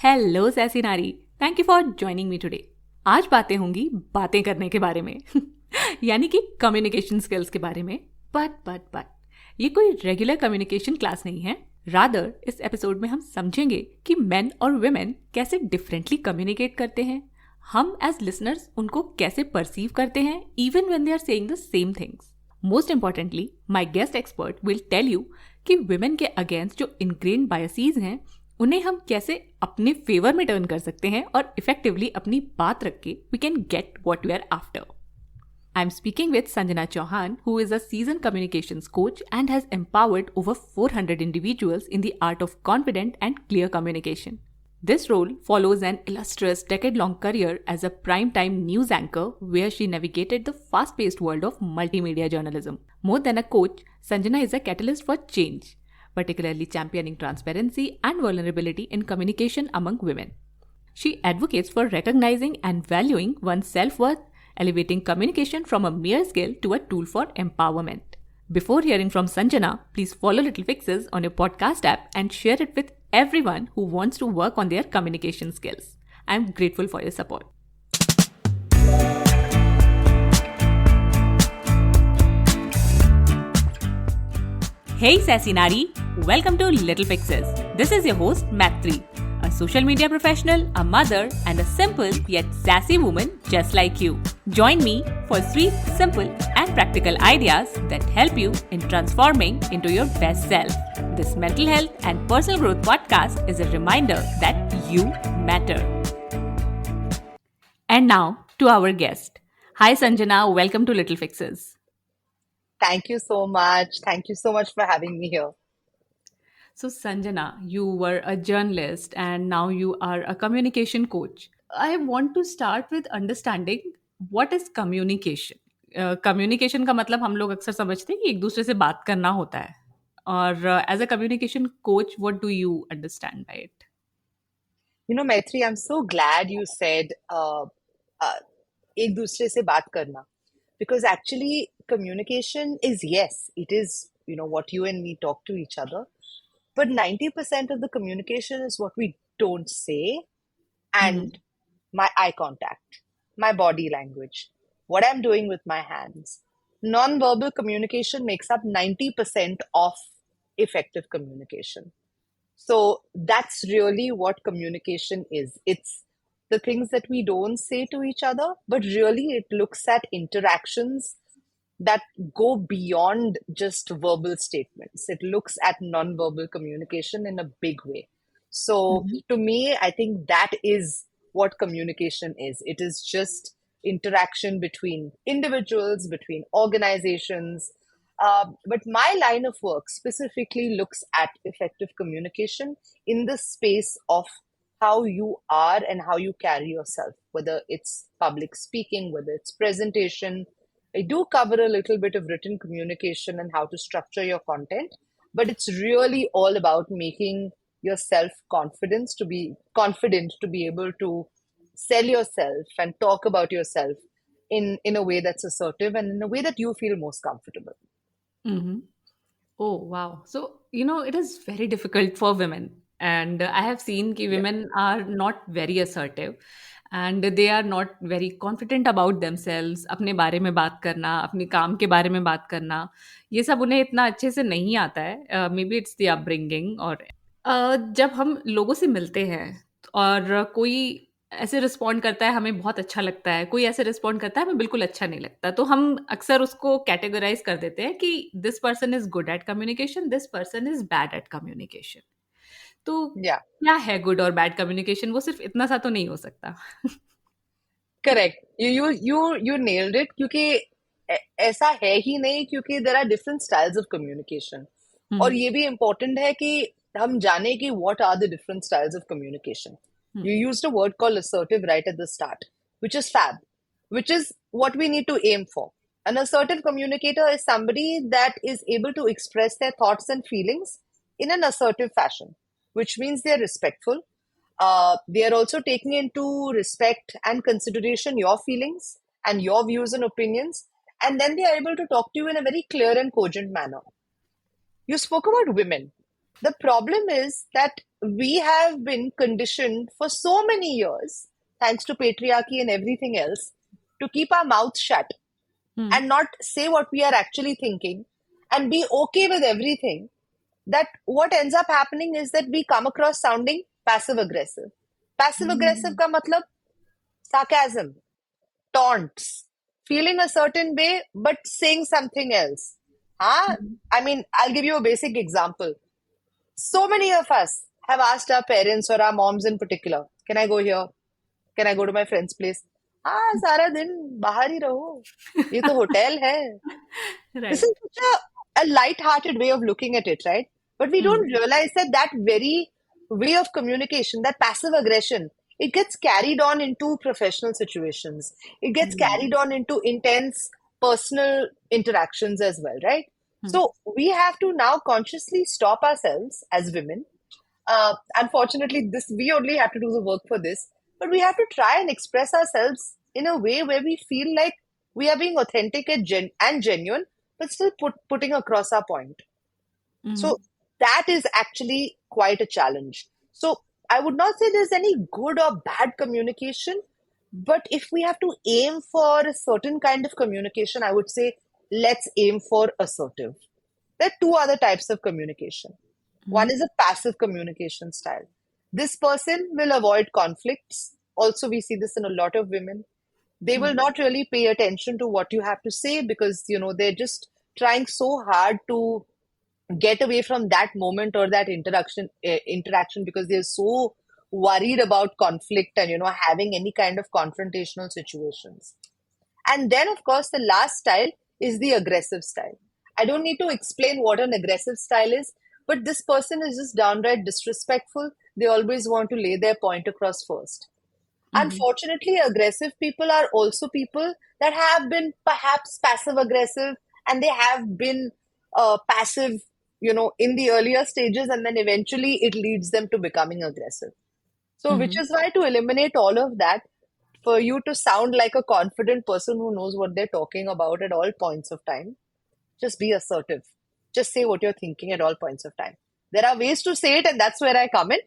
Hello sassy नारी, thank you for joining me today. आज बातें होंगी बातें करने के बारे में यानी कि कम्युनिकेशन स्किल्स के बारे में। बट ये कोई रेगुलर कम्युनिकेशन क्लास नहीं है। रादर इस एपिसोड में हम समझेंगे कि मेन और वुमेन कैसे डिफरेंटली कम्युनिकेट करते हैं। हम एज लिसनर्स उनको कैसे परसीव करते हैं even when they are saying the same things. Most importantly my guest expert will tell you कि वुमेन के अगेंस्ट जो इनग्रेन्ड बायसीज हैं उन्हें हम कैसे अपने फेवर में टर्न कर सकते हैं और इफेक्टिवली अपनी बात रख के we can get what we are after. I am speaking with Sanjana Chauhan, who is a seasoned communications coach and has empowered over 400 individuals in the art of confident and clear communication. This role follows an illustrious decade-long career as a prime-time news anchor where she navigated the fast-paced world of multimedia journalism. More than a coach, Sanjana is a catalyst for change, particularly championing transparency and vulnerability in communication among women. She advocates for recognizing and valuing one's self-worth, elevating communication from a mere skill to a tool for empowerment. Before hearing from Sanjana, please follow Little Fixes on your podcast app and share it with everyone who wants to work on their communication skills. I'm grateful for your support. Hey Sassy Nari, welcome to Little Fixes. This is your host Matri, a social media professional, a mother, and a simple yet sassy woman just like you. Join me for 3 simple and practical ideas that help you in transforming into your best self. This mental health and personal growth podcast is a reminder that you matter. And now to our guest. Hi Sanjana, welcome to Little Fixes. Thank you so much. Thank you so much for having me here. So, Sanjana, you were a journalist and now you are a communication coach. I want to start with understanding what is communication. Communication का मतलब हम लोग अक्सर समझते हैं कि एक दूसरे से बात करना होता है, और as a communication coach what do you understand by it? Maitri, I'm so glad you said एक दूसरे से बात करना, because actually communication is, yes, it is, what you and me talk to each other, but 90% of the communication is what we don't say, and my eye contact, my body language, what I'm doing with my hands. Non-verbal communication makes up 90% of effective communication. So that's really what communication is. It's the things that we don't say to each other, but really it looks at interactions that go beyond just verbal statements. It looks at non-verbal communication in a big way. So to me, I think that is what communication is. It is just interaction between individuals, between organizations. But my line of work specifically looks at effective communication in the space of how you are and how you carry yourself, whether it's public speaking, whether it's presentation. I do cover a little bit of written communication and how to structure your content, but it's really all about making yourself confident to be able to sell yourself and talk about yourself in a way that's assertive and in a way that you feel most comfortable. Mm-hmm. Oh, wow. So, it is very difficult for women. And I have seen that Yeah. women are not very assertive and they are not very confident about themselves. अपने बारे में बात करना, अपने काम के बारे में बात करना, ये सब उन्हें इतना अच्छे से नहीं आता है। May be it's the upbringing. और जब हम लोगों से मिलते हैं और कोई ऐसे रिस्पॉन्ड करता है, हमें बहुत अच्छा लगता है, कोई ऐसे रिस्पॉन्ड करता है, हमें बिल्कुल अच्छा नहीं लगता, तो हम अक्सर उसको कैटेगराइज कर देते हैं कि this person is good at communication, this person is bad at communication. तो Yeah. क्या है गुड और बैड कम्युनिकेशन? वो सिर्फ इतना सा तो नहीं हो सकता। Correct. You nailed it. क्योंकि ऐसा है ही नहीं, क्योंकि there are different styles of communication. और ये भी important है कि हम जाने कि what are the different styles of communication. You used a word called assertive right at the start, which is fab, which is what we need to aim for. An assertive communicator is somebody that is able to express their thoughts and feelings in an assertive fashion, which means they're respectful. They are also taking into respect and consideration your feelings and your views and opinions, and then they are able to talk to you in a very clear and cogent manner. You spoke about women. The problem is that we have been conditioned for so many years, thanks to patriarchy and everything else, to keep our mouths shut Hmm. and not say what we are actually thinking and be okay with everything, that what ends up happening is that we come across sounding passive aggressive. Passive aggressive Hmm. ka matlab sarcasm, taunts, feeling a certain way but saying something else. Huh? Hmm. I mean, I'll give you a basic example. So many of us have asked our parents or our moms in particular, can I go here? Can I go to my friend's place? हाँ सारा दिन बाहर ही रहो ये तो hotel है. This Right. is such a light-hearted way of looking at it, right? But we don't Hmm. realize that that very way of communication, that passive aggression, it gets carried on into professional situations. It gets carried Hmm. on into intense personal interactions as well, right? Hmm. So we have to now consciously stop ourselves as women. Unfortunately, this we only have to do the work for this, but we have to try and express ourselves in a way where we feel like we are being authentic and, and genuine, but still putting across our point. So Hmm. that is actually quite a challenge. So I would not say there's any good or bad communication, but if we have to aim for a certain kind of communication, I would say let's aim for assertive. There are two other types of communication. One Hmm. is a passive communication style. This person will avoid conflicts. Also, we see this in a lot of women. They will Hmm. not really pay attention to what you have to say because, they're just trying so hard to get away from that moment or that interaction because they're so worried about conflict and, having any kind of confrontational situations. And then, of course, the last style is the aggressive style. I don't need to explain what an aggressive style is, but this person is just downright disrespectful. They always want to lay their point across first. Hmm. Unfortunately, aggressive people are also people that have been perhaps passive aggressive and they have been passive, in the earlier stages, and then eventually it leads them to becoming aggressive. So, which Hmm. is why to eliminate all of that, for you to sound like a confident person who knows what they're talking about at all points of time, just be assertive. Just say what you're thinking at all points of time. There are ways to say it, and that's where I come in.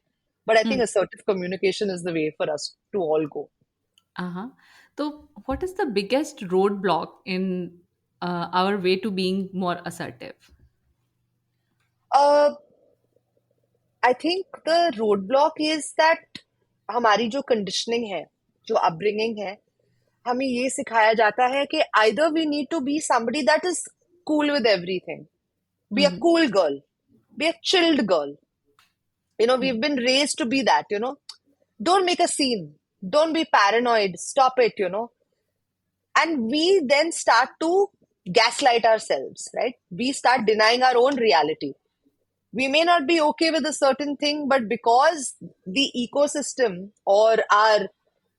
But I think Hmm. assertive communication is the way for us to all go. Uh-huh. So, what is the biggest roadblock in our way to being more assertive? Uh, I think the roadblock is that हमारी जो conditioning है, जो upbringing है, हमें ये सिखाया जाता है कि either we need to be somebody that is cool with everything, be a Hmm. cool girl, be a chilled girl. We've been raised to be that, don't make a scene, don't be paranoid, stop it. And we then start to gaslight ourselves, right? We start denying our own reality. We may not be okay with a certain thing, but because the ecosystem or our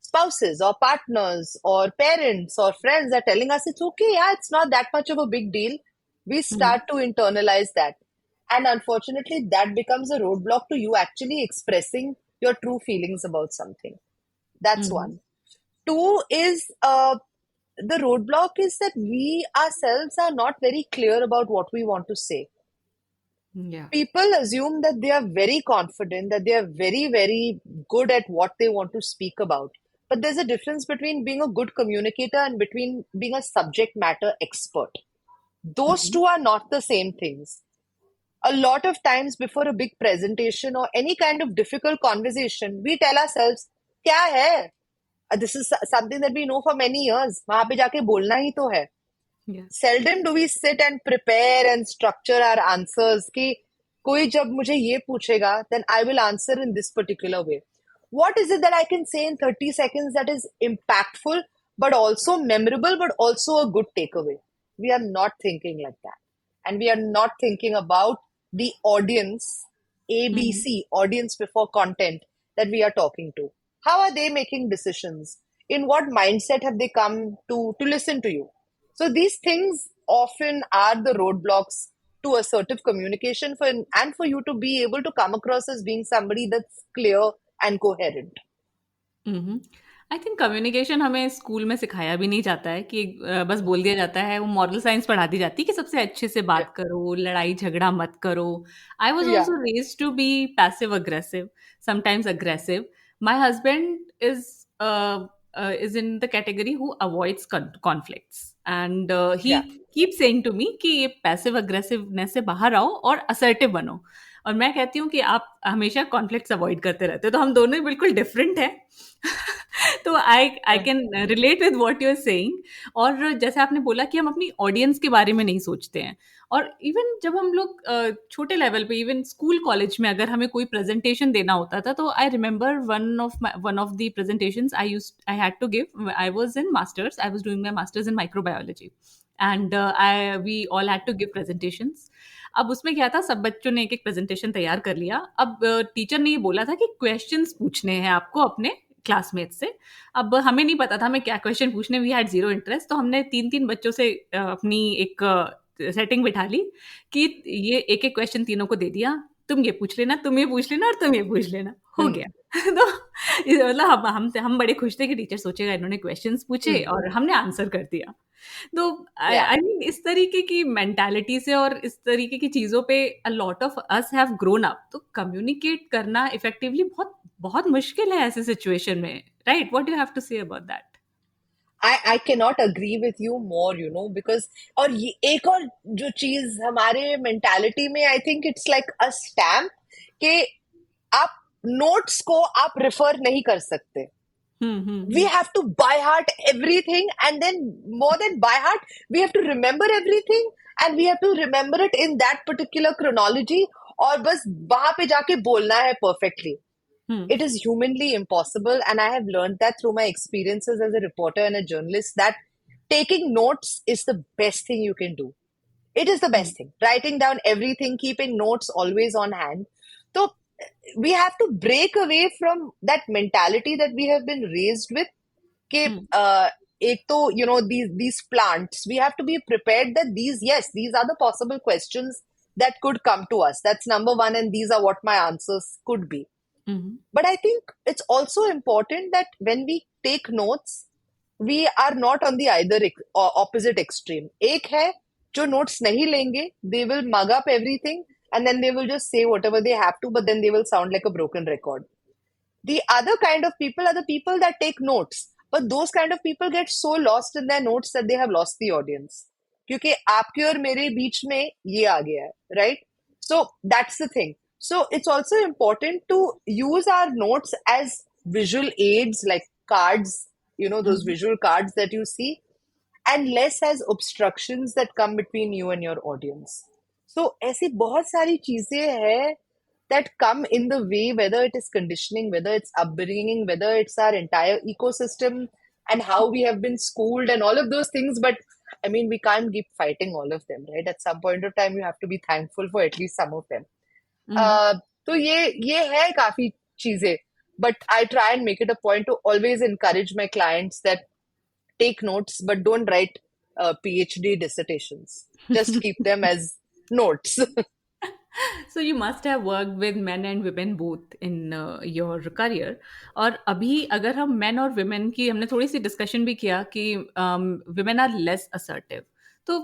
spouses or partners or parents or friends are telling us it's okay, yeah, it's not that much of a big deal, we start Hmm. to internalize that. And unfortunately, that becomes a roadblock to you actually expressing your true feelings about something. That's Hmm. one. Two is the roadblock is that we ourselves are not very clear about what we want to say. Yeah. People assume that they are very confident, that they are very, very good at what they want to speak about. But there's a difference between being a good communicator and between being a subject matter expert. Those Hmm. two are not the same things. A lot of times before a big presentation or any kind of difficult conversation, we tell ourselves, क्या है? This is something that we know for many years. वहां पे जाके बोलना ही तो है. Yeah. Seldom do we sit and prepare and structure our answers कि कोई जब मुझे ये पूछेगा then I will answer in this particular way. What is it that I can say in 30 seconds that is impactful but also memorable but also a good takeaway? We are not thinking like that. And we are not thinking about the audience, Hmm. ABC, audience before content that we are talking to. How are they making decisions? In what mindset have they come to listen to you? So these things often are the roadblocks to assertive communication and for you to be able to come across as being somebody that's clear and coherent. Hmm. I think communication हमें school में सिखाया भी नहीं जाता है कि बस बोल दिया जाता है, वो मॉरल साइंस पढ़ा दी जाती है कि सबसे अच्छे से Yeah. बात करो, लड़ाई झगड़ा मत करो. I was Yeah. Also raised to be passive aggressive, sometimes aggressive. My husband is in the category who avoids conflicts, and he Yeah. keeps saying to me कि ये पैसिव अग्रेसिवनेस से बाहर आओ और असर्टिव बनो. और मैं कहती हूँ कि आप हमेशा कॉन्फ्लिक्ट्स अवॉइड करते रहते हो, तो हम दोनों ही बिल्कुल डिफरेंट हैं. तो I can relate with what you are saying. और जैसे आपने बोला कि हम अपनी ऑडियंस के बारे में नहीं सोचते हैं, और इवन जब हम लोग छोटे लेवल पे, इवन स्कूल कॉलेज में अगर हमें कोई प्रेजेंटेशन देना होता था, तो I remember one of the presentations I had to give. I was in masters, I was doing my masters in microbiology, and I we all had to give presentations. अब उसमें क्या था, सब बच्चों ने एक एक प्रेजेंटेशन तैयार कर लिया. अब टीचर ने ये बोला था कि क्वेश्चंस पूछने हैं आपको अपने क्लासमेट से. अब हमें नहीं पता था हमें क्या क्वेश्चन पूछने, वी हैड जीरो इंटरेस्ट. तो हमने 3-3 बच्चों से अपनी एक सेटिंग बिठा ली कि ये एक एक क्वेश्चन तीनों को दे दिया, तुम ये पूछ लेना, तुम ये पूछ लेना, और तुम ये पूछ लेना, हो गया. तो मतलब हम बड़े खुश थे कि टीचर सोचेगा इन्होंने क्वेश्चंस पूछे और हमने आंसर कर दिया. तो Yeah. आई मीन इस तरीके की मेंटालिटी से और इस तरीके की चीजों पे a lot of us have grown up. तो कम्युनिकेट करना इफेक्टिवली बहुत बहुत मुश्किल है ऐसे सिचुएशन में, right? What do you have to say about that? I cannot agree with you more, because और ये एक और जो चीज हमारे मेंटालिटी में, I think it's like a stamp कि आप नोट्स को आप रेफर नहीं कर सकते. We have to by heart everything, and then more than by heart, we have to remember everything, and we have to remember it in that particular chronology, और बस वहां पे जाके बोलना है perfectly. It is humanly impossible, and I have learned that through my experiences as a reporter and a journalist, that taking notes is the best thing you can do. It is the best thing. Writing down everything, keeping notes always on hand. So we have to break away from that mentality that we have been raised with. कि एक तो these plants, we have to be prepared that these are the possible questions that could come to us. That's number one, and these are what my answers could be. But I think it's also important that when we take notes, we are not on the either opposite extreme. एक है जो notes नहीं लेंगे, they will mug up everything, and then they will just say whatever they have to, but then they will sound like a broken record. The other kind of people are the people that take notes, but those kind of people get so lost in their notes that they have lost the audience. क्योंकि आपके और मेरे बीच में ये आ गया है, right? So that's the thing. So it's also important to use our notes as visual aids, like cards, those visual cards that you see, and less as obstructions that come between you and your audience. So ऐसी बहुत सारी चीजें हैं that come in the way, whether it is conditioning, whether it's upbringing, whether it's our entire ecosystem and how we have been schooled and all of those things. But I mean, we can't keep fighting all of them, right? At some point of time, you have to be thankful for at least some of them. तो ये है काफी चीजें, but I try and make it a point to always encourage my clients that take notes, but don't write PhD dissertations. Just keep them as notes. So you must have worked with men and women both in your career. और अभी अगर हम men और women की, हमने थोड़ी सी discussion भी किया कि women are less assertive. तो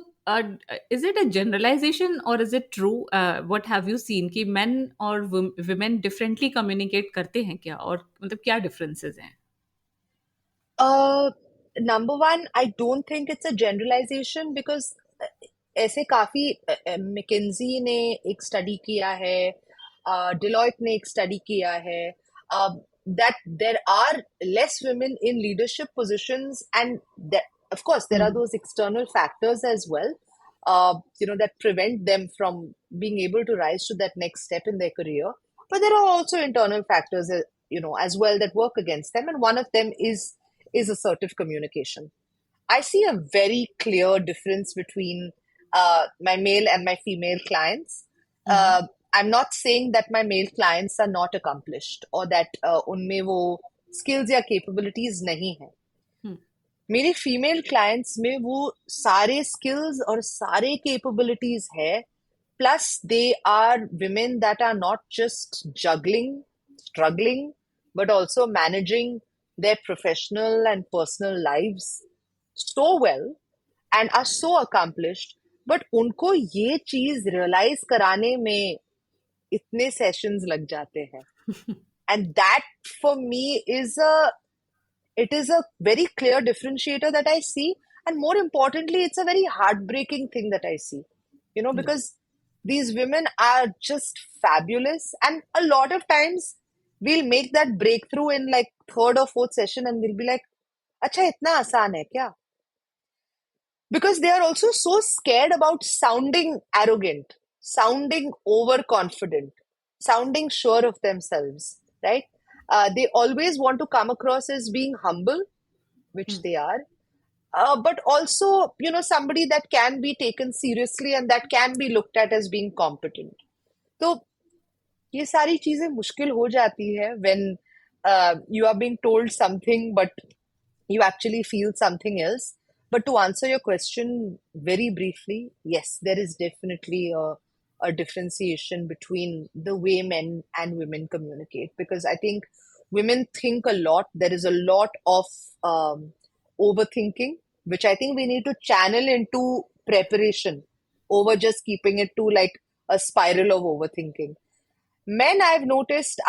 is it a generalization or is it true? What have you seen कि men और women differently communicate करते हैं क्या, और मतलब क्या differences हैं? Number one, I don't think it's a generalization, because ऐसे काफी McKinsey ने एक स्टडी किया है, Deloitte ने एक स्टडी किया है, that there are less women in leadership positions, and that, of course, there are those external factors as well, that prevent them from being able to rise to that next step in their career. But there are also internal factors, as well, that work against them, and one of them is assertive communication. I see a very clear difference between my male and my female clients. I'm not saying that my male clients are not accomplished or that उनमें वो skills या capabilities नहीं है. मेरे female clients में वो सारे skills और सारे capabilities है, plus they are women that are not just juggling, struggling, but also managing their professional and personal lives so well and are so accomplished, but उनको ये चीज realize कराने में इतने sessions लग जाते हैं. And that for me is a very clear differentiator that I see. And more importantly, it's a very heartbreaking thing that I see, because these women are just fabulous. And a lot of times we'll make that breakthrough in like third or fourth session and we'll be like, acha, itna aasan hai kya? Because they are also so scared about sounding arrogant, sounding overconfident, sounding sure of themselves, right? They always want to come across as being humble, which they are, but also, somebody that can be taken seriously and that can be looked at as being competent. So, ये सारी चीजें मुश्किल हो जाती है when you are being told something, but you actually feel something else. But to answer your question very briefly, yes, there is definitely a differentiation between the way men and women communicate, because I think women think a lot. There is a lot of overthinking, which I think we need to channel into preparation over just keeping it to like a spiral of overthinking. Men, I've noticed,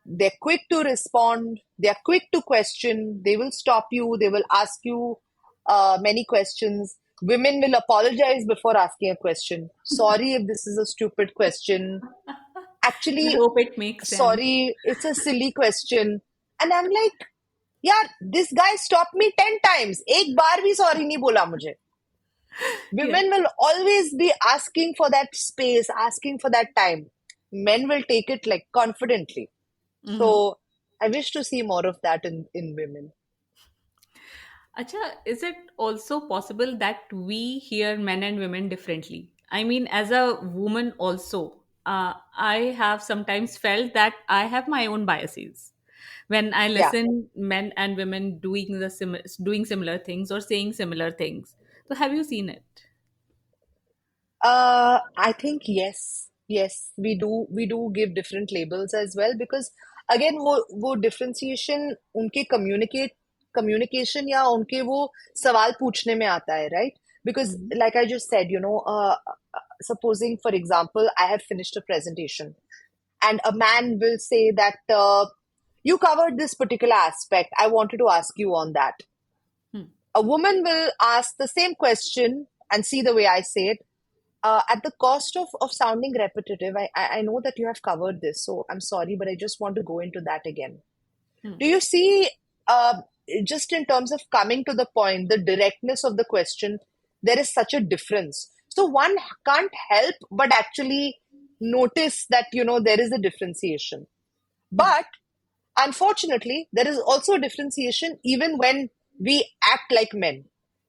they're quick to respond, they're quick to question, they will stop you, they will ask you many questions. Women will apologize before asking a question. Sorry if this is a stupid question. I Actually, hope it makes sense. sorry, it's a silly question. And I'm like, yeah, this guy stopped me 10 times. एक बार भी sorry नहीं बोला मुझे. Women will always be asking for that space, asking for that time. Men will take it like confidently. So I wish to see more of that in women. Acha, is it also possible that we hear men and women differently? I mean, as a woman also, I have sometimes felt that I have my own biases when I Yeah. listen men and women doing similar things or saying similar things. So have you seen it? I think yes, yes, we do give different labels as well, because again वो differentiation उनके communication या उनके वो सवाल पूछने में आता है, right? Because like I just said, supposing for example I have finished a presentation and a man will say that you covered this particular aspect, I wanted to ask you on that. A woman will ask the same question and see the way I say it. At the cost of sounding repetitive, I know that you have covered this, so I'm sorry, but I just want to go into that again. Do you see, just in terms of coming to the point, the directness of the question, there is such a difference. So one can't help but actually notice that, there is a differentiation. But unfortunately, there is also a differentiation even when we act like men.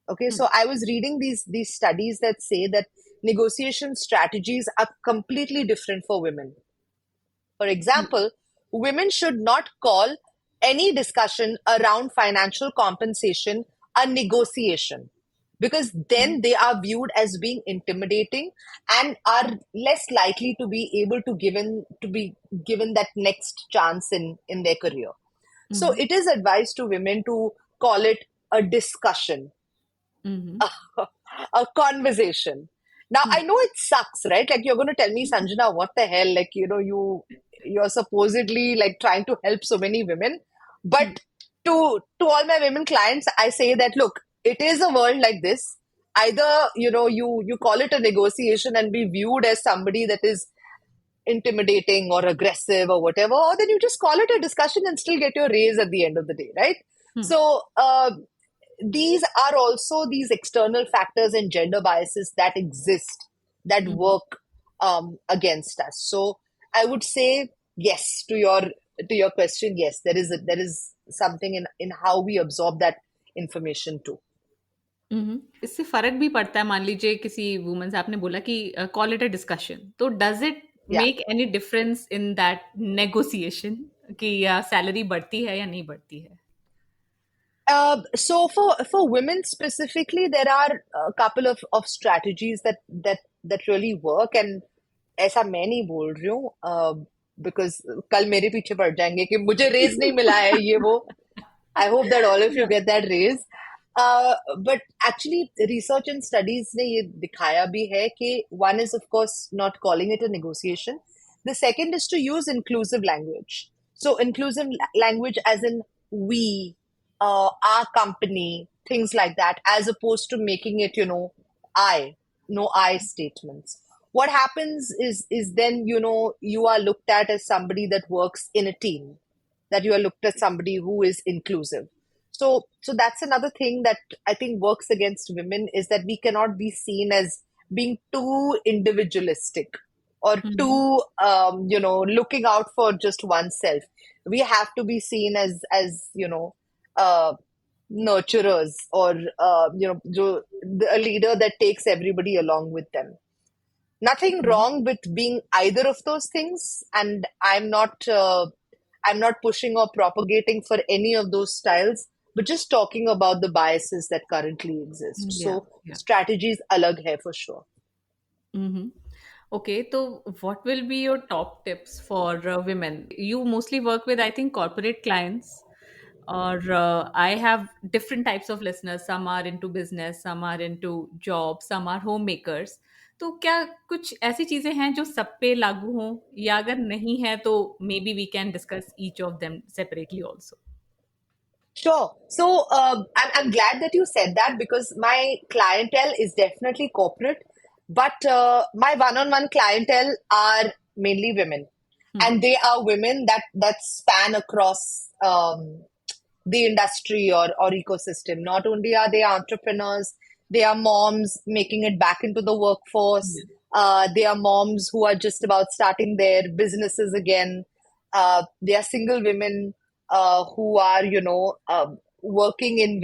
Okay, so I was reading these studies that say that negotiation strategies are completely different for women. For example, women should not call any discussion around financial compensation a negotiation, because then they are viewed as being intimidating and are less likely to be able to be given that next chance in their career. So it is advised to women to call it a discussion, a conversation. Now I know it sucks, right? Like you're going to tell me, Sanjana, what the hell? Like you're supposedly like trying to help so many women, but to all my women clients, I say that look, it is a world like this. Either you call it a negotiation and be viewed as somebody that is intimidating or aggressive or whatever, or then you just call it a discussion and still get your raise at the end of the day, right? So these are also these external factors and gender biases that exist that work against us. So I would say yes to your question. Yes, there is something in how we absorb that information too. इससे फर्क भी पड़ता है मान लीजिए किसी woman से आपने बोला कि कॉल इट अ डिस्कशन तो does it Yeah. Make any difference in that negotiation कि या सैलरी बढ़ती है या नहीं बढ़ती है So for women specifically, there are a couple of strategies that really work, and ऐसा मैं नहीं बोल रही हूँ because कल मेरे पीछे पड़ जाएंगे कि मुझे रेज नहीं मिला है ये वो. I hope that all of you get that raise. But actually, research and studies ने ये दिखाया भी है कि one is of course not calling it a negotiation. The second is to use inclusive language. So inclusive language as in we, our company, things like that, as opposed to making it, I, no I statements. What happens is then, you are looked at as somebody that works in a team, that you are looked at somebody who is inclusive. So that's another thing that I think works against women, is that we cannot be seen as being too individualistic or Mhm. too looking out for just oneself. We have to be seen as uh, nurturers, or a leader that takes everybody along with them. Nothing Mhm. wrong with being either of those things, and I'm not pushing or propagating for any of those styles, but just talking about the biases that currently exist. Yeah, So yeah. strategies alag hai for sure. Mm-hmm. Okay, so what will be your top tips for women? You mostly work with, I think, corporate clients, or I have different types of listeners. Some are into business, some are into job, some are homemakers. तो क्या कुछ ऐसी चीजें हैं जो सब पे लागू हों, या अगर नहीं है तो maybe we can discuss each of them separately also. Sure. So I'm glad that you said that, because my clientele is definitely corporate, but my one-on-one clientele are mainly women, and they are women that span across the industry or ecosystem. Not only are they entrepreneurs, they are moms making it back into the workforce. They are moms who are just about starting their businesses again. They are single women who are, working in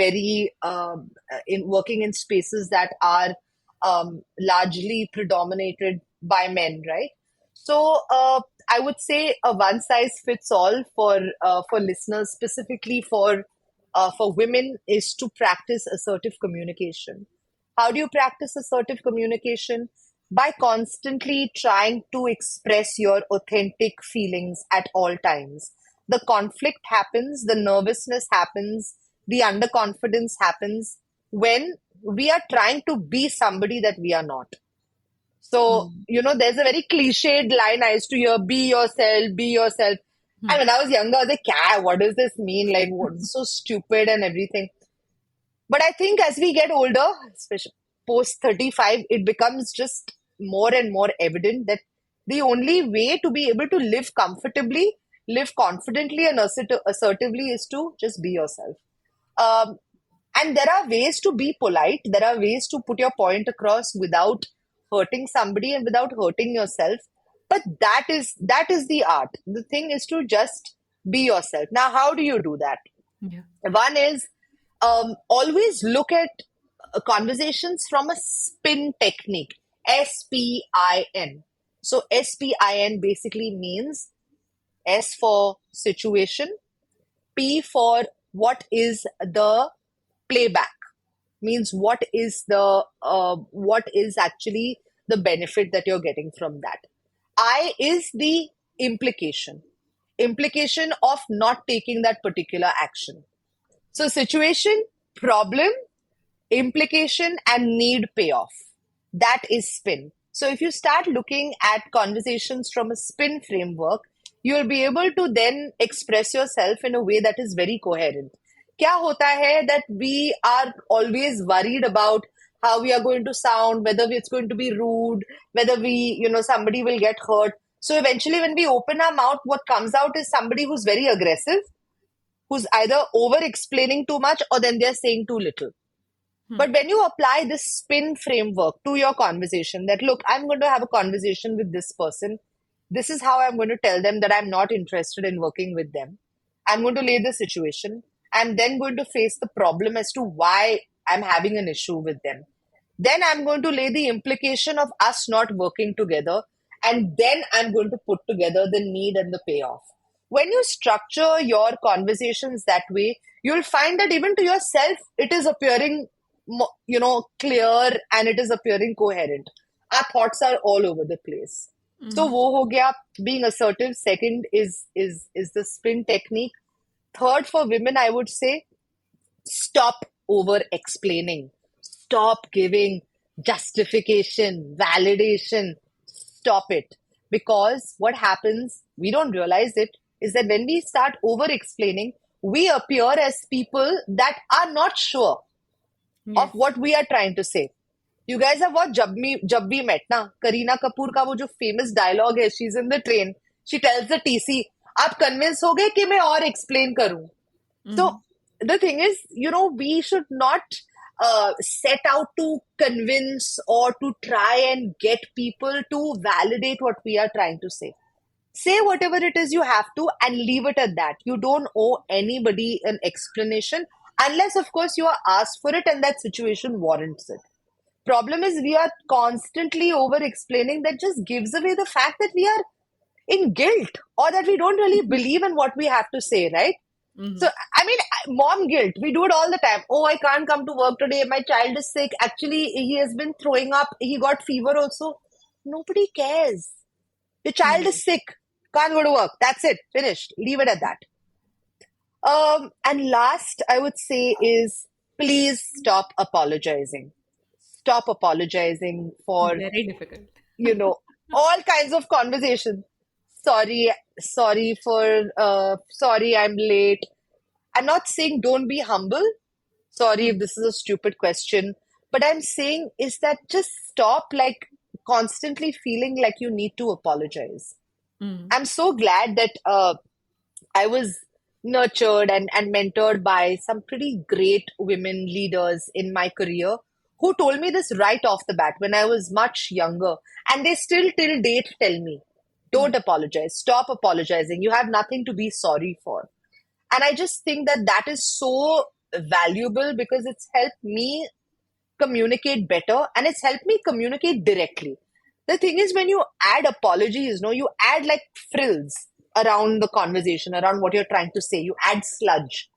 working in spaces that are largely predominated by men, right? So I would say a one size fits all for listeners, specifically for women, is to practice assertive communication. How do you practice assertive communication? By constantly trying to express your authentic feelings at all times. The conflict happens, the nervousness happens, the underconfidence happens when we are trying to be somebody that we are not. So, there's a very cliched line I used to hear: be yourself, be yourself. And when I was younger, I was like, "Kya? What does this mean? Like, what's so stupid and everything?" But I think as we get older, especially post 35, it becomes just more and more evident that the only way to be able to live comfortably, live confidently, and assertively is to just be yourself. Um, and there are ways to be polite, there are ways to put your point across without hurting somebody and without hurting yourself. But that is the art. The thing is to just be yourself. Now, how do you do that? Yeah. One is, always look at conversations from a spin technique. SPIN. So SPIN basically means S for situation, P for what is the playback, means what is actually the benefit that you're getting from that. I is the implication of not taking that particular action. So situation, problem, implication, and need payoff. That is spin. So if you start looking at conversations from a spin framework, you'll be able to then express yourself in a way that is very coherent. क्या होता है that we are always worried about how we are going to sound, whether it's going to be rude, whether somebody will get hurt. So eventually, when we open our mouth, what comes out is somebody who's very aggressive, who's either over explaining too much or then they're saying too little. But when you apply this spin framework to your conversation, that look, I'm going to have a conversation with this person. This is how I'm going to tell them that I'm not interested in working with them. I'm going to lay the situation. I'm then going to face the problem as to why I'm having an issue with them. Then I'm going to lay the implication of us not working together. And then I'm going to put together the need and the payoff. When you structure your conversations that way, you'll find that even to yourself, it is appearing, clear, and it is appearing coherent. Our thoughts are all over the place. So, wo ho gaya, being assertive. Second is the spin technique. third, for women, I would say stop over explaining. Stop giving justification, validation. Stop it. Because what happens, we don't realize it, is that when we start over explaining, we appear as people that are not sure of Yes. what we are trying to say. You guys have watched Jab We Met, na? Kareena Kapoor का वो जो famous dialogue है, she's in the train, she tells the TC, आप convince हो गए कि मैं और explain करूं? So the thing is, we should not set out to convince or to try and get people to validate what we are trying to say. Say whatever it is you have to and leave it at that. You don't owe anybody an explanation unless, of course, you are asked for it and that situation warrants it. Problem is, we are constantly over explaining. That just gives away the fact that we are in guilt or that we don't really believe in what we have to say, right? So, I mean, mom guilt, we do it all the time. Oh, I can't come to work today. My child is sick. Actually, he has been throwing up. He got fever also. Nobody cares. Your child is sick. Can't go to work. That's it. Finished. Leave it at that. And last, I would say is please stop apologizing. Stop apologizing for, Very difficult. all kinds of conversation. Sorry sorry, I'm late. I'm not saying don't be humble. Sorry if this is a stupid question. But I'm saying is that just stop like constantly feeling like you need to apologize. I'm so glad that I was nurtured and mentored by some pretty great women leaders in my career who told me this right off the bat when I was much younger. And they still till date tell me, don't apologize. Stop apologizing. You have nothing to be sorry for. And I just think that that is so valuable because it's helped me communicate better and it's helped me communicate directly. The thing is, when you add apologies, you add like frills around the conversation, around what you're trying to say. You add sludge.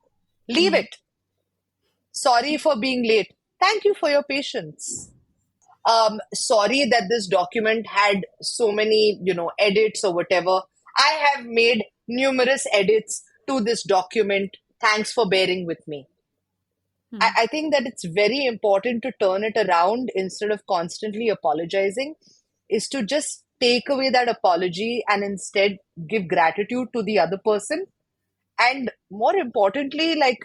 Leave it. Sorry for being late. Thank you for your patience. Sorry that this document had so many, edits or whatever. I have made numerous edits to this document. Thanks for bearing with me. I think that it's very important to turn it around instead of constantly apologizing, is to just take away that apology and instead give gratitude to the other person. And more importantly, like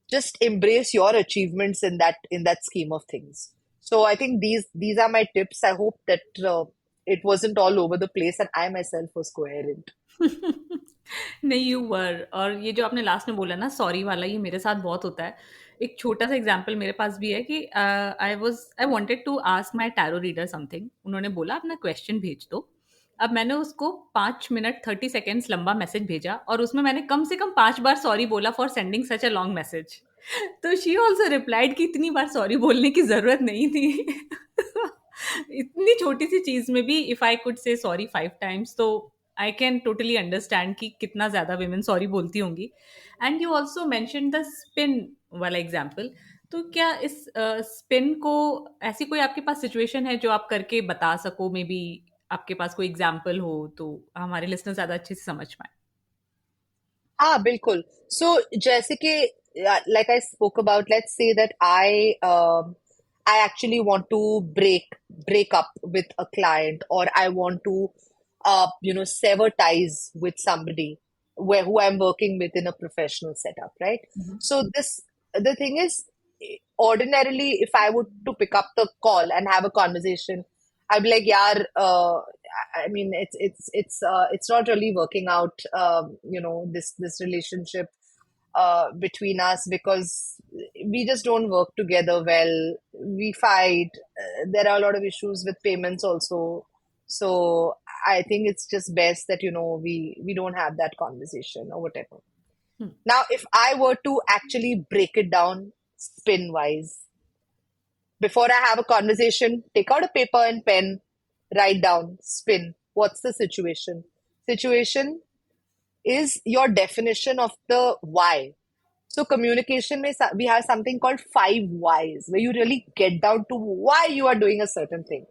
just embrace your achievements in that scheme of things. So I think these are my tips. I hope that it wasn't all over the place and I myself was coherent. नहीं, you were. और ये जो आपने last में बोला ना sorry वाला, ये मेरे साथ बहुत होता है। एक छोटा सा एग्जांपल मेरे पास भी है कि I wanted to ask my tarot reader something. उन्होंने बोला अपना क्वेश्चन भेज दो। अब मैंने उसको 5 मिनट 30 सेकेंड्स लंबा मैसेज भेजा और उसमें मैंने कम से कम 5 बार सॉरी बोला for sending such a long message. तो शी ऑल्सो रिप्लाइड कि इतनी बार सॉरी बोलने की ज़रूरत नहीं थी। इतनी छोटी सी चीज़ में भी if I could say sorry 5 times, तो आई कैन टोटली अंडरस्टैंड कि कितना ज़्यादा विमेन सॉरी बोलती होंगी। And you also mention the spin वाला एग्जाम्पल। तो क्या इस स्पिन को, ऐसी कोई आपके पास सिचुएशन है जो आप करके बता सको, मे बी आपके पास कोई एग्जाम्पल हो तो हमारे लिसनर ज़्यादा अच्छे से समझ पाए? हाँ, बिल्कुल. So, जैसे कि like I spoke about, let's say that I actually want to break up with a client, or I want to sever ties with somebody who I'm working with in a professional setup, right? So the thing is, ordinarily, if I would to pick up the call and have a conversation, I'd be like, "Yaar, I mean, it's not really working out, this relationship between us because we just don't work together well. We fight. There are a lot of issues with payments also. So I think it's just best that, we don't have that conversation or whatever." Now, if I were to actually break it down spin wise, before I have a conversation, take out a paper and pen, write down, spin. What's the situation? Situation is your definition of the why. So communication, we have something called 5 whys, where you really get down to why you are doing a certain thing.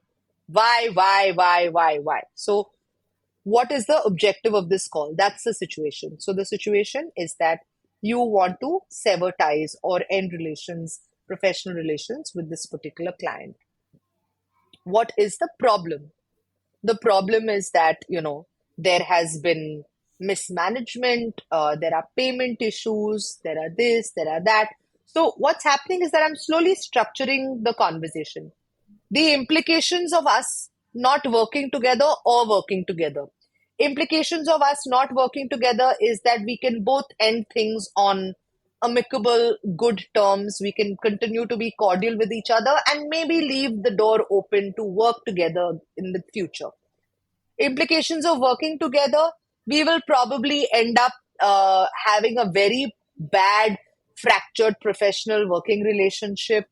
Why? So what is the objective of this call? That's the situation. So the situation is that you want to sever ties or end relations, professional relations with this particular client. What is the problem? The problem is that, there has been mismanagement, there are payment issues, there are this, there are that. So what's happening is that I'm slowly structuring the conversation, the implications of us not working together or working together. Implications of us not working together is that we can both end things on amicable, good terms. We can continue to be cordial with each other and maybe leave the door open to work together in the future. Implications of working together, we will probably end up having a very bad, fractured professional working relationship.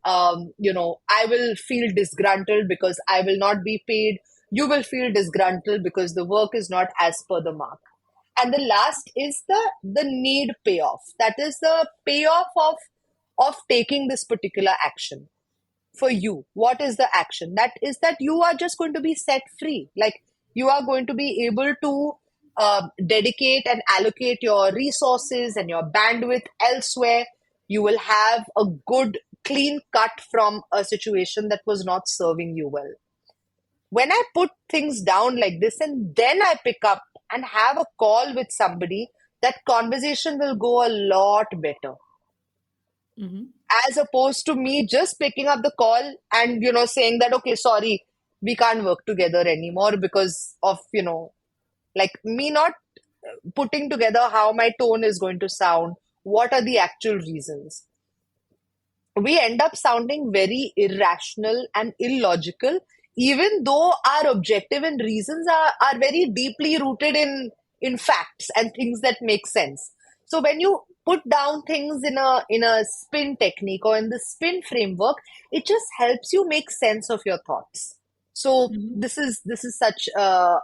I will feel disgruntled because I will not be paid. You will feel disgruntled because the work is not as per the mark. And the last is the need payoff. That is the payoff of taking this particular action. For you, what is the action? That is that you are just going to be set free. Like, you are going to be able to dedicate and allocate your resources and your bandwidth elsewhere. You will have a good, clean cut from a situation that was not serving you well. When I put things down like this and then I pick up and have a call with somebody, that conversation will go a lot better. Mm-hmm. As opposed to me just picking up the call and saying that, okay, sorry, we can't work together anymore because of like me not putting together how my tone is going to sound, what are the actual reasons. We end up sounding very irrational and illogical, even though our objective and reasons are very deeply rooted in facts and things that make sense. So when you put down things in a spin technique or in the spin framework, it just helps you make sense of your thoughts. So Mm-hmm. this is such a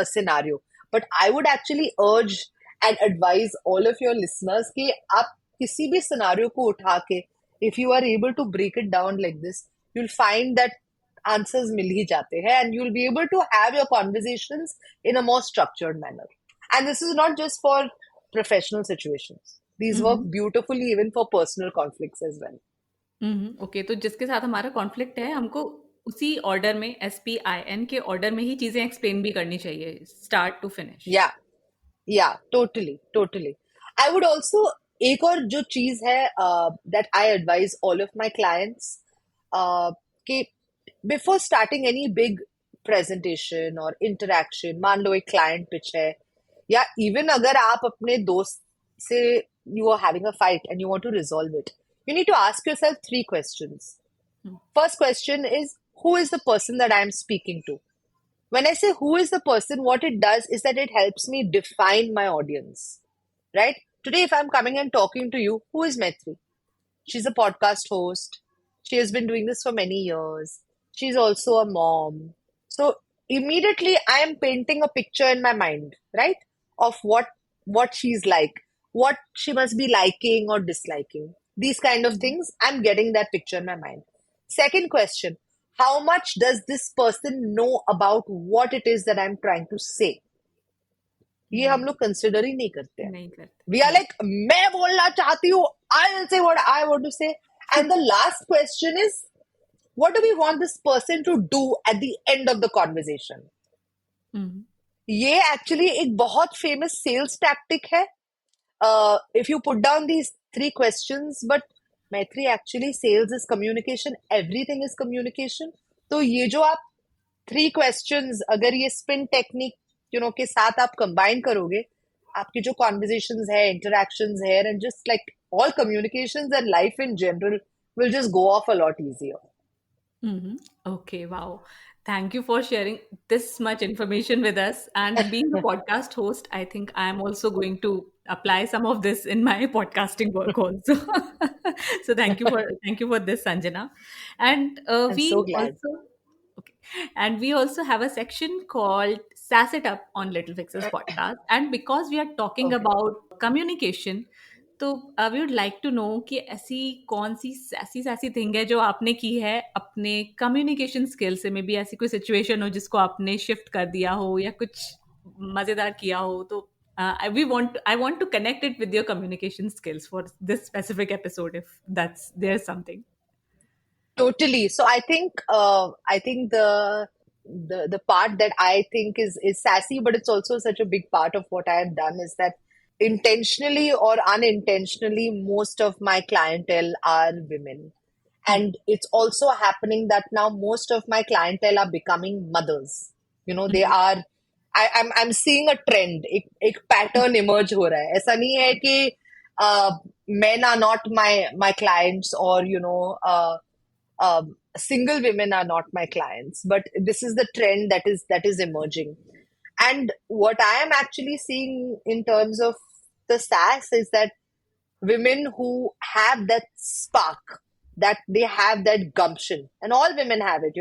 scenario. But I would actually urge and advise all of your listeners कि आप किसी भी scenario को उठा के, if you are able to break it down like this, you'll find that answers मिल ही जाते हैं and you'll be able to have your conversations in a more structured manner. And this is not just for professional situations. These work Mm-hmm. beautifully even for personal conflicts as well. Mm-hmm. Okay, तो जिसके साथ हमारा conflict है हमको उसी order में SPIN के order में ही चीजें एक्सप्लेन भी करनी चाहिए, start to finish. Yeah, yeah, totally. I would also, एक और जो चीज है that I advise all of my clients, कि before starting any big presentation or interaction, मान लो एक client pitch है, या even अगर आप अपने दोस्त से you are having a fight and you want to resolve it, you need to ask yourself 3 questions. First question is, who is the person that I am speaking to? When I say who is the person, what it does is that it helps me define my audience, right? Today, if I'm coming and talking to you, who is Maitri? She's a podcast host. She has been doing this for many years. She's also a mom. So immediately I am painting a picture in my mind, right? Of what she's like, what she must be liking or disliking. These kind of things, I'm getting that picture in my mind. Second question, how much does this person know about what it is that I'm trying to say? ये हम लोग consider ही नहीं करते हैं. नहीं करते. We are like, मैं बोलना चाहती हूँ, I'll say what I want to say. And the last question is, what do we want this person to do at the end of the conversation? Mm-hmm. ये actually एक बहुत famous sales tactic है. If you put down these 3 questions, but Maitri, actually sales is communication, everything is communication. तो ये जो आप 3 questions अगर ये spin technique के साथ आप combine करोगे, आपकी जो conversations है, interactions है, and just like all communications and life in general will just go off a lot easier. Mm-hmm. Okay, wow. Thank you for sharing this much information with us. And being a podcast host, I think I'm also going to apply some of this in my podcasting work also. So thank you for this, Sanjana. And I'm so glad. okay, and we also have a section called Sass It Up on Little Fixes podcast. And because we are talking Okay. about communication, तो we would like to know कि ऐसी कौन सी ऐसी ऐसी thing है जो आपने की है अपने कम्युनिकेशन स्किल से, मे बी ऐसी कोई सिचुएशन हो जिसको आपने शिफ्ट कर दिया हो या कुछ मजेदार किया हो, तो I want to connect it with your communication skills for this specific episode, if that's there's something. Totally. So I think the part that I think is sassy, but it's also such a big part of what I have done is that intentionally or unintentionally, most of my clientele are women. And it's also happening that now most of my clientele are becoming mothers. You know, they Mhm. are. I'm seeing a trend. एक pattern emerge हो रहा है. ऐसा नहीं है कि men are not my clients, or single women are not my clients, but this is the trend that is emerging. And what I am actually seeing in terms of the SAS is that women who have that spark, that they have that gumption, and all women have it,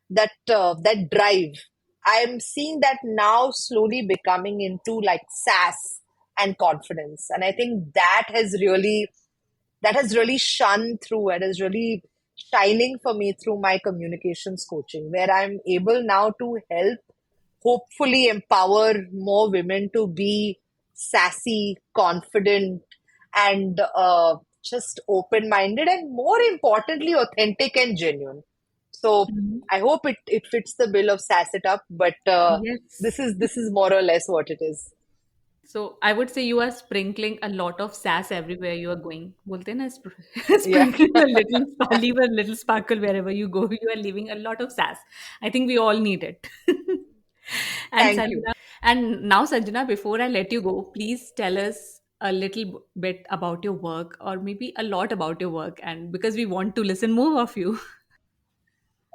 that drive. I am seeing that now slowly becoming into like SAS and confidence, and I think that has really shone through and is really shining for me through my communications coaching, where I'm able now to help hopefully empower more women to be sassy, confident, and just open minded, and more importantly, authentic and genuine. So Mhm. I hope it fits the bill of sass it up, but this Yes. is this is more or less what it is. So I would say you are sprinkling a lot of sass everywhere you are going. बोलते हैं ना, Yeah. sprinkling a little, leave a little sparkle wherever you go. You are leaving a lot of sass. I think we all need it. And Thank you. Sanjana, and now Sanjana, before I let you go, please tell us a little bit about your work, or maybe a lot about your work, and because we want to listen more of you.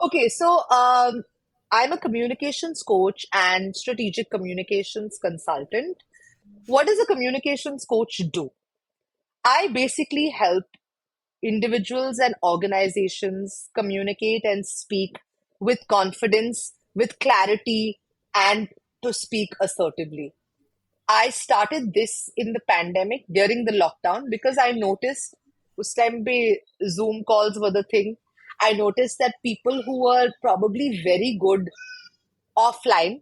Okay, so I'm a communications coach and strategic communications consultant. What does a communications coach do? I basically help individuals and organizations communicate and speak with confidence, with clarity, and to speak assertively. I started this in the pandemic during the lockdown because I noticed उस time पे Zoom calls were the thing. I noticed that people who were probably very good offline,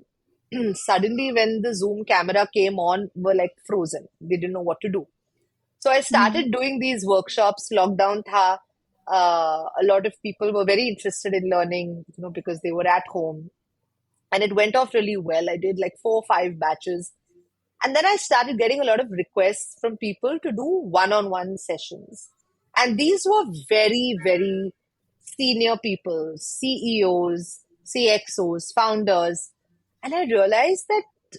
suddenly when the Zoom camera came on, were like frozen. They didn't know what to do. So I Mhm. started doing these workshops. Lockdown tha. A lot of people were very interested in learning, because they were at home, and it went off really well. I did like 4 or 5 batches, and then I started getting a lot of requests from people to do one-on-one sessions. And these were very, very senior people, CEOs, CXOs, founders. And I realized that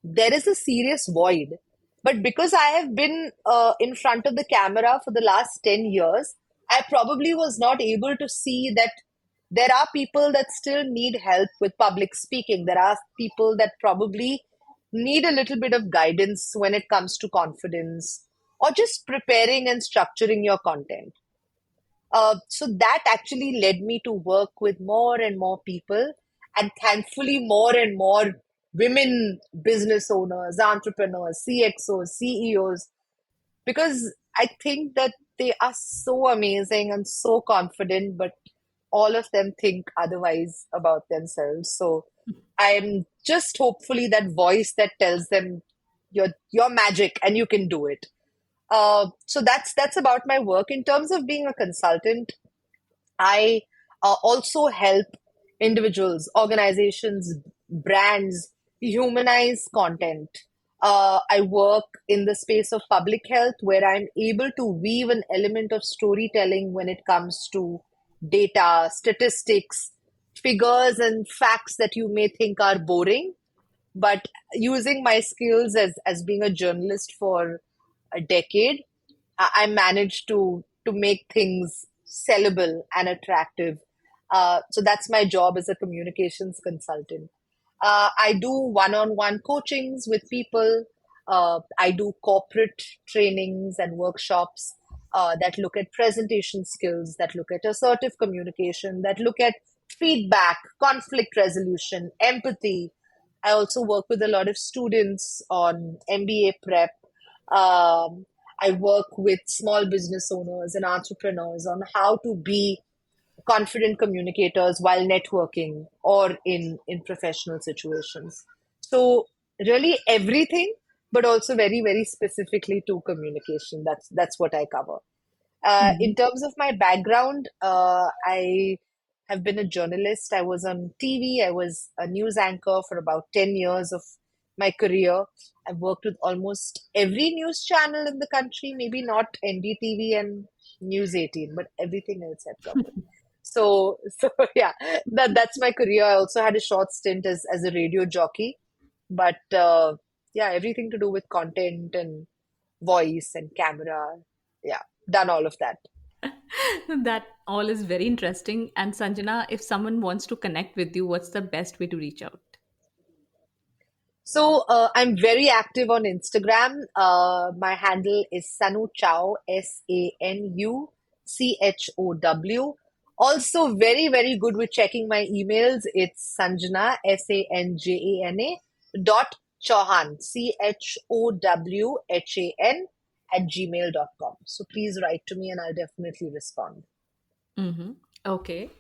there is a serious void. But because I have been in front of the camera for the last 10 years, I probably was not able to see that there are people that still need help with public speaking. There are people that probably need a little bit of guidance when it comes to confidence or just preparing and structuring your content. So that actually led me to work with more and more people, and thankfully, more and more women business owners, entrepreneurs, CXOs, CEOs, because I think that they are so amazing and so confident, but all of them think otherwise about themselves. So I'm just hopefully that voice that tells them you're magic and you can do it. So that's about my work. In terms of being a consultant, I also help individuals, organizations, brands humanize content. I work in the space of public health where I'm able to weave an element of storytelling when it comes to data, statistics, figures, and facts that you may think are boring. But using my skills as being a journalist for a decade, I managed to make things sellable and attractive. So that's my job as a communications consultant. I do one-on-one coachings with people. I do corporate trainings and workshops that look at presentation skills, that look at assertive communication, that look at feedback, conflict resolution, empathy. I also work with a lot of students on MBA prep. Um, I work with small business owners and entrepreneurs on how to be confident communicators while networking or in professional situations. So really everything, but also very, very specifically to communication. That's what I cover. In terms of my background, I have been a journalist. I was on TV. I was a news anchor for about 10 years of my career. I've worked with almost every news channel in the country, maybe not NDTV and News 18, but everything else I've covered. So yeah, that's my career. I also had a short stint as a radio jockey, but yeah, everything to do with content and voice and camera. Yeah, done all of that. That all is very interesting. And Sanjana, if someone wants to connect with you, what's the best way to reach out? So I'm very active on Instagram. My handle is Sanu Chow, SanuChow. Also very, very good with checking my emails. It's Sanjana, Sanjana dot Chauhan, Chowhan @gmail.com. So please write to me and I'll definitely respond. Mm-hmm. Okay.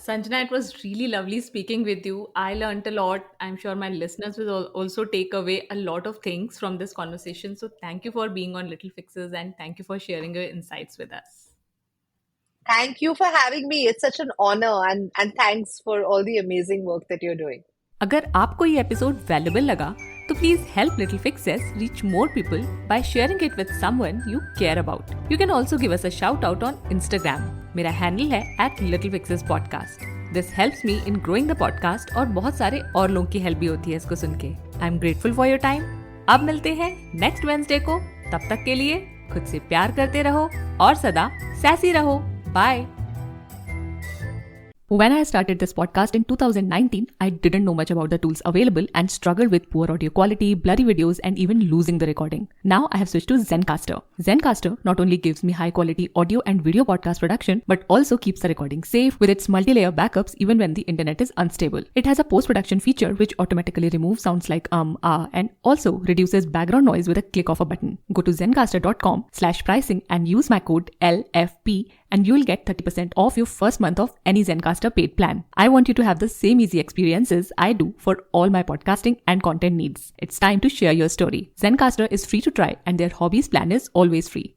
Sanjana, it was really lovely speaking with you. I learned a lot. I'm sure my listeners will also take away a lot of things from this conversation. So, thank you for being on Little Fixes and thank you for sharing your insights with us. Thank you for having me. It's such an honor and thanks for all the amazing work that you're doing. अगर आपको ये episode valuable लगा तो please help little fixes reach more people by sharing it with someone you care about. You can also give us a shout out on Instagram. मेरा handle है @littlefixespodcast. This helps me in growing the podcast और बहुत सारे और लोगों की help भी होती है इसको सुन के. I am grateful for your time. अब मिलते हैं नेक्स्ट वेडनेसडे को. तब तक के लिए खुद से प्यार करते रहो और सदा सैसी रहो. Bye. When I started this podcast in 2019, I didn't know much about the tools available and struggled with poor audio quality, blurry videos, and even losing the recording. Now I have switched to Zencastr. Zencastr not only gives me high quality audio and video podcast production, but also keeps the recording safe with its multi-layer backups even when the internet is unstable. It has a post-production feature which automatically removes sounds like and also reduces background noise with a click of a button. Go to zencastr.com/pricing and use my code LFP and you'll get 30% off your first month of any Zencastr paid plan. I want you to have the same easy experiences I do for all my podcasting and content needs. It's time to share your story. Zencastr is free to try and their hobbies plan is always free.